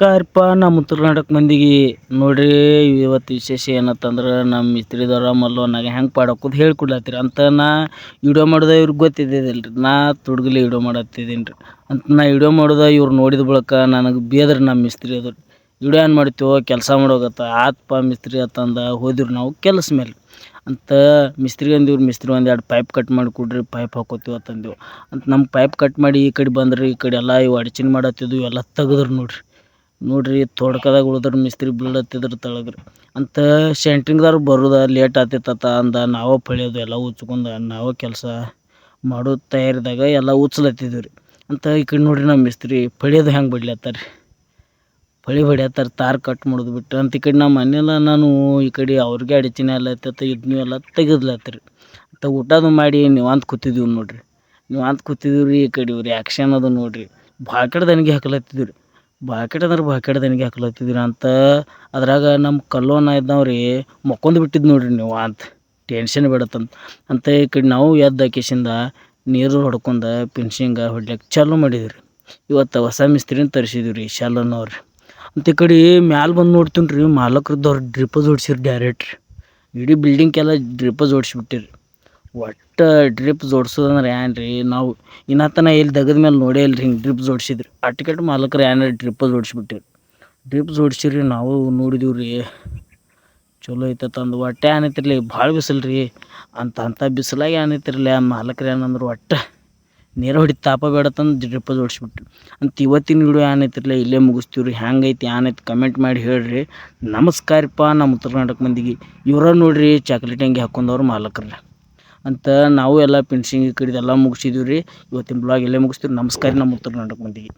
ನಮಸ್ಕಾರಪ್ಪ ನಮ್ಮ ಉತ್ತರ ಕರ್ನಾಟಕ ಮಂದಿಗೆ ನೋಡ್ರಿ. ಇವತ್ತು ವಿಶೇಷ ಏನತ್ತಂದ್ರೆ ನಮ್ಮ ಮಿಸ್ತ್ರಿದವ್ರ ಮಲ್ಲವನಾಗ ಹೆಂಗೆ ಪಾಡೋಕೋದು ಹೇಳ್ಕೊಡ್ಲತ್ತೀರಿ ಅಂತ ನಾ ವಿಡಿಯೋ ಮಾಡೋದು ಇವ್ರಿಗೆ ಗೊತ್ತಿದ್ದಿಲ್ಲ ರೀ. ನಾ ತುಡುಗಲಿ ವಿಡಿಯೋ ಮಾಡತ್ತಿದ್ದೀನಿ ರೀ ಅಂತ ನಾ ವಿಡಿಯೋ ಮಾಡೋದು ಇವ್ರು ನೋಡಿದ ಬಳಿಕ ನನಗೆ ಬೇದ್ರಿ ನಮ್ಮ ಮಿಸ್ತ್ರಿ ಅದು ವಿಡಿಯೋ ಏನು ಮಾಡ್ತೀವೋ ಕೆಲಸ ಮಾಡೋಗತ್ತ ಆತ್ಪ ಮಿಸ್ತ್ರಿ ಅಂತಂದ ಹೋದಿವ್ರಿ ನಾವು ಕೆಲಸ ಮೇಲೆ ಅಂತ ಮಿಸ್ತ್ರಿ ಅಂದಿವ್ರು. ಮಿಸ್ತ್ರಿ ಒಂದೆರಡು ಪೈಪ್ ಕಟ್ ಮಾಡಿ ಕೊಡ್ರಿ, ಪೈಪ್ ಹಾಕೋತೀವಿ ಅಂತಂದೆವು ಅಂತ ನಮ್ಮ ಪೈಪ್ ಕಟ್ ಮಾಡಿ ಈ ಕಡೆ ಬಂದ್ರಿ. ಈ ಕಡೆ ಎಲ್ಲ ಇವು ಅಡಚಿನ ಮಾಡತ್ತಿದ್ವು ಎಲ್ಲ ತೆಗೆದ್ರು ನೋಡ್ರಿ ತೋಡ್ಕದಾಗ ಉಳಿದ್ರೆ ಮಿಸ್ತ್ರಿ ಬೀಳತ್ತಿದ್ರು ತಳಗ್ರಿ ಅಂತ ಸೆಂಟ್ರಿಂಗ್ದವ್ರು ಬರೋದು ಲೇಟ್ ಆತಿತ್ತ ಅಂದ ನಾವು ಪಳೆಯೋದು ಎಲ್ಲ ಉಚ್ಕೊಂಡು ನಾವು ಕೆಲಸ ಮಾಡೋ ತಯಾರಿದಾಗ ಎಲ್ಲ ಉಚ್ಲತ್ತಿದ್ವಿ ರೀ ಅಂತ. ಈ ಕಡೆ ನೋಡ್ರಿ ನಮ್ಮ ಮಿಸ್ತ್ರಿ ಪಳಿಯೋದು ಹೆಂಗೆ ಬಡ್ಲತ್ತಾರೆ, ಪಳಿ ಹೊಡ್ಯತ್ತಾರೆ, ತಾರ್ ಕಟ್ ಮಾಡೋದು ಬಿಟ್ಟು ಅಂತ. ಈ ಕಡೆ ನಮ್ಮ ಮನೆಯೆಲ್ಲ ನಾನು ಈ ಕಡೆ ಅವ್ರಿಗೆ ಅಡಚಿನ ಎಲ್ಲ ಇರ್ತೈತೆ ಇದನ್ನೂ ಎಲ್ಲ ತೆಗೆದ್ಲತ್ತರಿ ಅಂತ. ಊಟದು ಮಾಡಿ ನೀವು ಅಂತ ಕೂತಿದ್ದೀವಿ ನೋಡ್ರಿ, ನೀವು ಅಂತ ಕೂತಿದ್ದೀವಿ ರೀ. ಈ ಕಡೆ ಇವ್ರು ಆ್ಯಕ್ಷನ್ ಅದು ನೋಡ್ರಿ, ಬಾಕೆಟ್ ದನಿಗೆ ಹಾಕ್ಲತ್ತಿದ್ವಿ ರೀ, ಬಾಕೆಟ್ ಅಂದ್ರೆ ಬಾಕೆಟ್ ದನಿಗೆ ಹಾಕ್ಲತ್ತಿದ್ರಿ ಅಂತ. ಅದ್ರಾಗ ನಮ್ಮ ಕಲ್ಲೋನ ಇದ್ದವ್ರಿ ಮಕ್ಕೊಂದು ಬಿಟ್ಟಿದ್ದು ನೋಡ್ರಿ ನೀವು ಅಂತ, ಟೆನ್ಷನ್ ಬೇಡತ್ತಂತ ಅಂತ. ಈ ಕಡೆ ನಾವು ಎದ್ದು ಕಿಶಿಂದ ನೀರು ಹೊಡ್ಕೊಂಡು ಫಿನಿಶಿಂಗ ಹೊಡ್ಲಿಕ್ಕೆ ಚಾಲೂ ಮಾಡಿದ್ವಿ. ಇವತ್ತು ಹೊಸ ಮಿಸ್ತ್ರಿನ ತರಿಸಿದ್ವಿ ರೀ ಶಾಲೋನವ್ರಿ ಅಂತ. ಈ ಕಡೆ ಮ್ಯಾಲೆ ಬಂದು ನೋಡ್ತೀನಿ ರೀ, ಮಾಲಕರದವ್ರು ಡ್ರಿಪ್ಪ ಜೋಡ್ಸಿರಿ ಡೈರೆಕ್ಟ್ ಇಡೀ ಬಿಲ್ಡಿಂಗ್ಗೆಲ್ಲ ಡ್ರಿಪ್ಪ ಜೋಡಿಸ್ಬಿಟ್ಟಿರಿ. ಒಟ್ಟು ಡ್ರಿಪ್ ಜೋಡ್ಸೋದಂದ್ರೆ ಏನು ರೀ, ನಾವು ಇನ್ನತನ ಎಲ್ಲಿ ತೆಗೆದ ಮೇಲೆ ನೋಡೇ ಇಲ್ಲ ರೀ ಹಿಂಗೆ ಡ್ರಿಪ್ ಜೋಡಿಸಿದ್ರಿ. ಅಟ್ಕೆಟ್ ಮಾಲಕರು ಏನಾರು ಡ್ರಿಪ್ಪ ಜೋಡಿಸ್ಬಿಟ್ಟಿರಿ, ಡ್ರಿಪ್ ಜೋಡಿಸಿರಿ. ನಾವು ನೋಡಿದೀವಿ ರೀ ಚಲೋ ಐತಂದು. ಒಟ್ಟು ಏನೈತಿರ್ಲಿ ಭಾಳ ಬಿಸಿಲು ರೀ ಅಂತ ಬಿಸಿಲಾಗ ಏನೈತಿರಲಿ ಆ ಮಾಲಕರು ಏನಂದ್ರೆ ಒಟ್ಟು ನೀರು ಹೊಡಿ ತಾಪ ಬೇಡತ್ತಂದು ಡ್ರಿಪ್ಪ ಜೋಡಿಸ್ಬಿಟ್ರಿ ಅಂತ. ಇವತ್ತಿನ ವಿಡಿಯೋ ಏನೈತಿರಲಿ ಇಲ್ಲೇ ಮುಗಿಸ್ತೀವಿ ರೀ. ಹೆಂಗೈತಿ ಏನೈತಿ ಕಮೆಂಟ್ ಮಾಡಿ ಹೇಳ್ರಿ. ನಮಸ್ಕಾರಪ್ಪ ನಮ್ಮ ಉತ್ತರ ಕರ್ನಾಟಕ ಮಂದಿಗೆ. ಇವ್ರ ನೋಡ್ರಿ ಚಾಕ್ಲೇಟ್ ಅಂಗಿ ಹಾಕೊಂಡವ್ರು ಮಾಲಕರು ಅಂತ. ನಾವು ಎಲ್ಲ ಫಿನಿಶಿಂಗ್ ಈ ಕಡೆದೆಲ್ಲ ಮುಗಿಸಿದೀವಿ ರೀ. ಇವತ್ತಿನ ಬ್ಲಾಗ್ ಇಲ್ಲೇ ಮುಗಿಸ್ತೀವಿ. ನಮಸ್ಕಾರ ನಮ್ಮ ಉತ್ತರ ಕರ್ನಾಟಕ ಮಂದಿಗೆ.